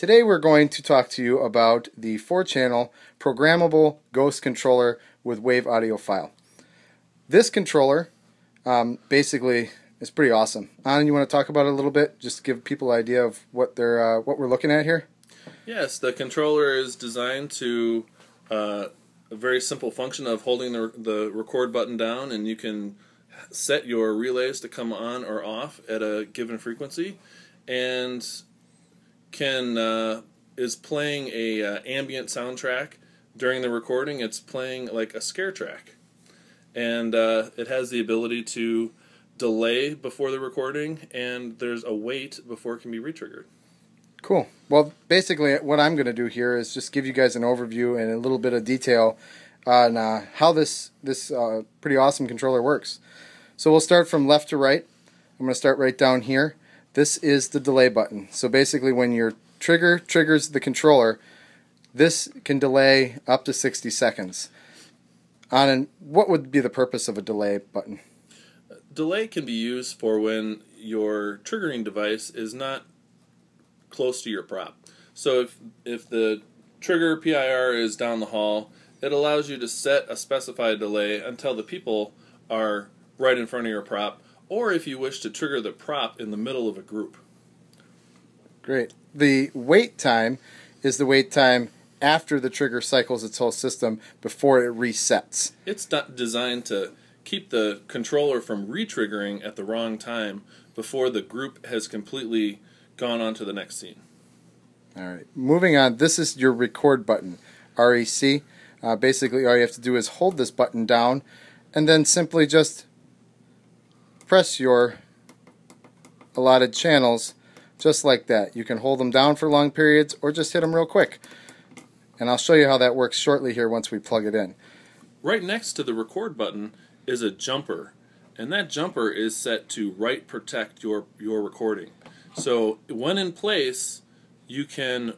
Today we're going to talk to you about the 4-channel programmable Ghost controller with WAV audio file. This controller basically is pretty awesome. Anand, you want to talk about it a little bit? Just give people an idea of what we're looking at here? Yes, the controller is designed to a very simple function of holding the record button down, and you can set your relays to come on or off at a given frequency, and is playing a ambient soundtrack during the recording. It's playing like a scare track, and it has the ability to delay before the recording, and there's a wait before it can be re-triggered. Cool. Well, basically what I'm going to do here is just give you guys an overview and a little bit of detail on how this pretty awesome controller works. So we'll start from left to right. I'm going to start right down here. This is the delay button. So basically when your trigger triggers the controller, this can delay up to 60 seconds. Anand, what would be the purpose of a delay button? Delay can be used for when your triggering device is not close to your prop. So if the trigger PIR is down the hall, it allows you to set a specified delay until the people are right in front of your prop, or if you wish to trigger the prop in the middle of a group. Great. The wait time is the wait time after the trigger cycles its whole system before it resets. It's not designed to keep the controller from re-triggering at the wrong time before the group has completely gone on to the next scene. Alright, moving on, this is your record button, REC. Basically all you have to do is hold this button down and then simply just press your allotted channels just like that. You can hold them down for long periods or just hit them real quick. And I'll show you how that works shortly here once we plug it in. Right next to the record button is a jumper, and that jumper is set to write protect your recording. So when in place, you can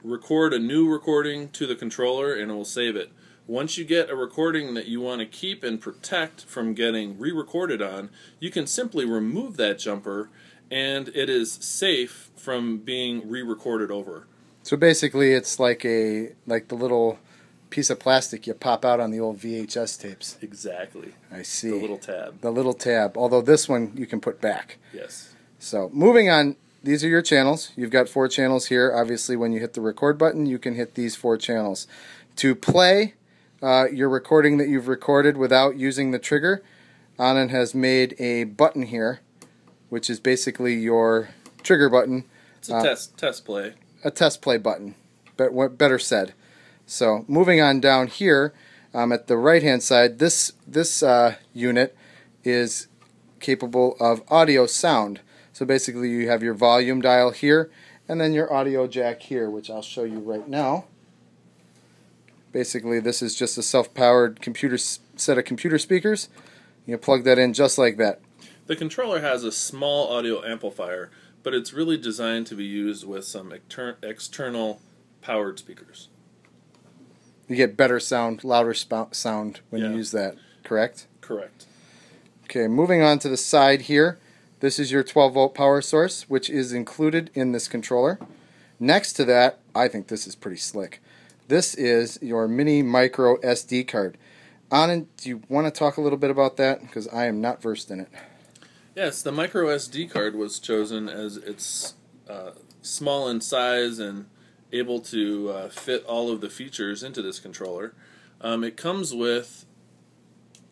record a new recording to the controller and it will save it. Once you get a recording that you want to keep and protect from getting re-recorded on, you can simply remove that jumper and it is safe from being re-recorded over. So basically it's like the little piece of plastic you pop out on the old VHS tapes. Exactly. I see. The little tab. The little tab, although this one you can put back. Yes. So moving on, these are your channels. You've got 4 channels here. Obviously when you hit the record button you can hit these 4 channels. To play your recording that you've recorded without using the trigger, Anand has made a button here, which is basically your trigger button. It's a test play. A test play button, but better said. So moving on down here, at the right hand side, this unit is capable of audio sound. So basically you have your volume dial here and then your audio jack here, which I'll show you right now. Basically this is just a self-powered set of computer speakers. You plug that in just like that. The controller has a small audio amplifier, but it's really designed to be used with some external powered speakers. You get better sound, louder sound when you use that, correct? Correct. Okay, moving on to the side here. This is your 12-volt power source, which is included in this controller. Next to that, I think this is pretty slick. This is your mini micro SD card. Anand, do you want to talk a little bit about that? Because I am not versed in it. Yes, the micro SD card was chosen as it's small in size and able to fit all of the features into this controller. It comes with,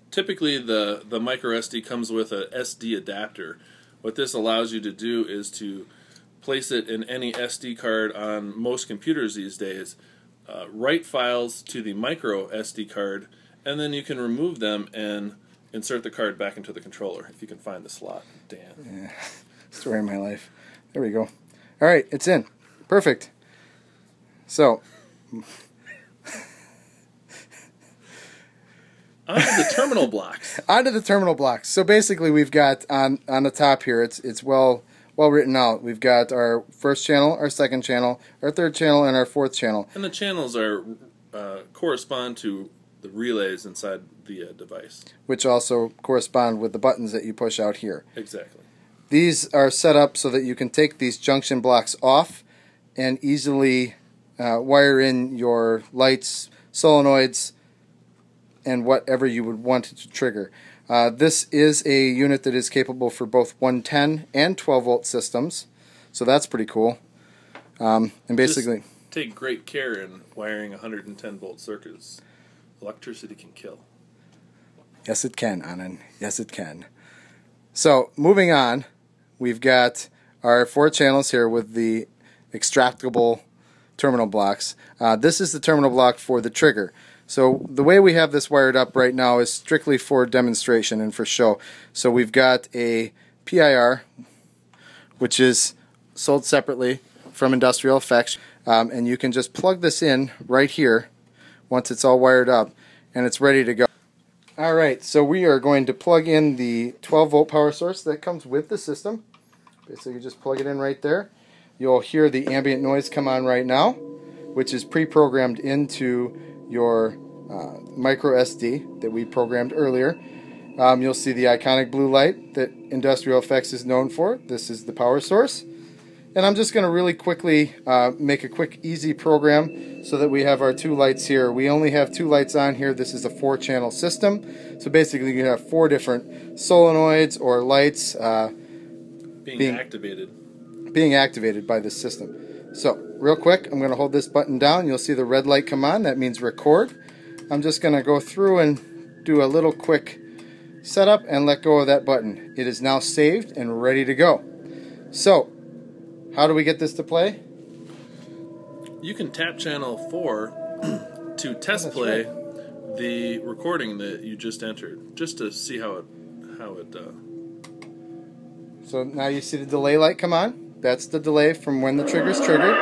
typically the micro SD comes with a SD adapter. What this allows you to do is to place it in any SD card on most computers these days, write files to the micro SD card, and then you can remove them and insert the card back into the controller, if you can find the slot, Dan. Yeah, story of my life. There we go. Alright, it's in. Perfect. So, onto the terminal blocks. Onto the terminal blocks. So basically we've got on the top here, it's well written out. We've got our first channel, our second channel, our third channel, and our fourth channel. And the channels are correspond to the relays inside the device. Which also correspond with the buttons that you push out here. Exactly. These are set up so that you can take these junction blocks off and easily wire in your lights, solenoids, and whatever you would want it to trigger. This is a unit that is capable for both 110 and 12 volt systems, so that's pretty cool. And basically, just take great care in wiring 110 volt circuits. Electricity can kill. Yes, it can, Anand. Yes, it can. So moving on, we've got our 4 channels here with the extractable terminal blocks. This is the terminal block for the trigger. So the way we have this wired up right now is strictly for demonstration and for show. So we've got a PIR, which is sold separately from Industrial Effects, and you can just plug this in right here once it's all wired up and it's ready to go. Alright, so we are going to plug in the 12 volt power source that comes with the system. Basically you just plug it in right there. You'll hear the ambient noise come on right now, which is pre-programmed into your micro SD that we programmed earlier. You'll see the iconic blue light that Industrial Effects is known for. This is the power source. And I'm just going to really quickly make a quick easy program so that we have our 2 lights here. We only have 2 lights on here. This is a 4-channel system. So basically you have 4 different solenoids or lights being activated by this system. So real quick, I'm going to hold this button down. You'll see the red light come on. That means record. I'm just going to go through and do a little quick setup and let go of that button. It is now saved and ready to go. So how do we get this to play? You can tap channel 4 to test play the recording that you just entered, just to see how it. So now you see the delay light come on. That's the delay from when the trigger's triggered.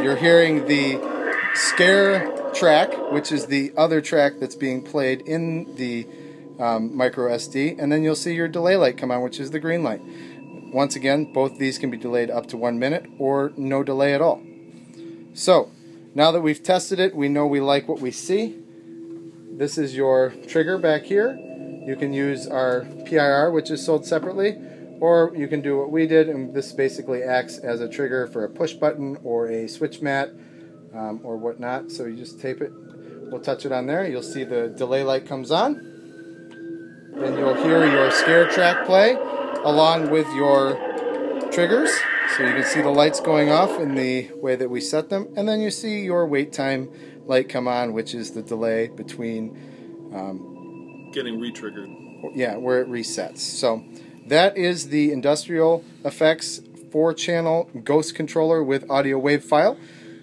You're hearing the scare track, which is the other track that's being played in the micro SD, and then you'll see your delay light come on, which is the green light. Once again, both these can be delayed up to 1 minute or no delay at all. So, now that we've tested it, we know we like what we see. This is your trigger back here. You can use our PIR, which is sold separately, or you can do what we did, and this basically acts as a trigger for a push button or a switch mat or whatnot. So you just tape it. We'll touch it on there. You'll see the delay light comes on. Then you'll hear your scare track play along with your triggers. So you can see the lights going off in the way that we set them. And then you see your wait time light come on, which is the delay between getting re-triggered. Yeah, where it resets. So that is the Industrial Effects 4-channel Ghost controller with audio wave file.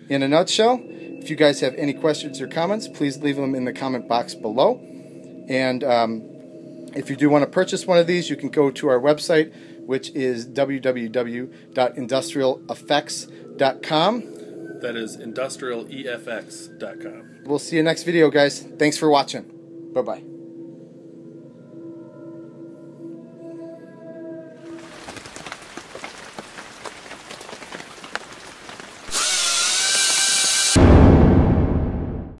In a nutshell, if you guys have any questions or comments, please leave them in the comment box below. And if you do want to purchase one of these, you can go to our website, which is www.industrialeffects.com. That is industrialefx.com. We'll see you next video, guys. Thanks for watching. Bye-bye.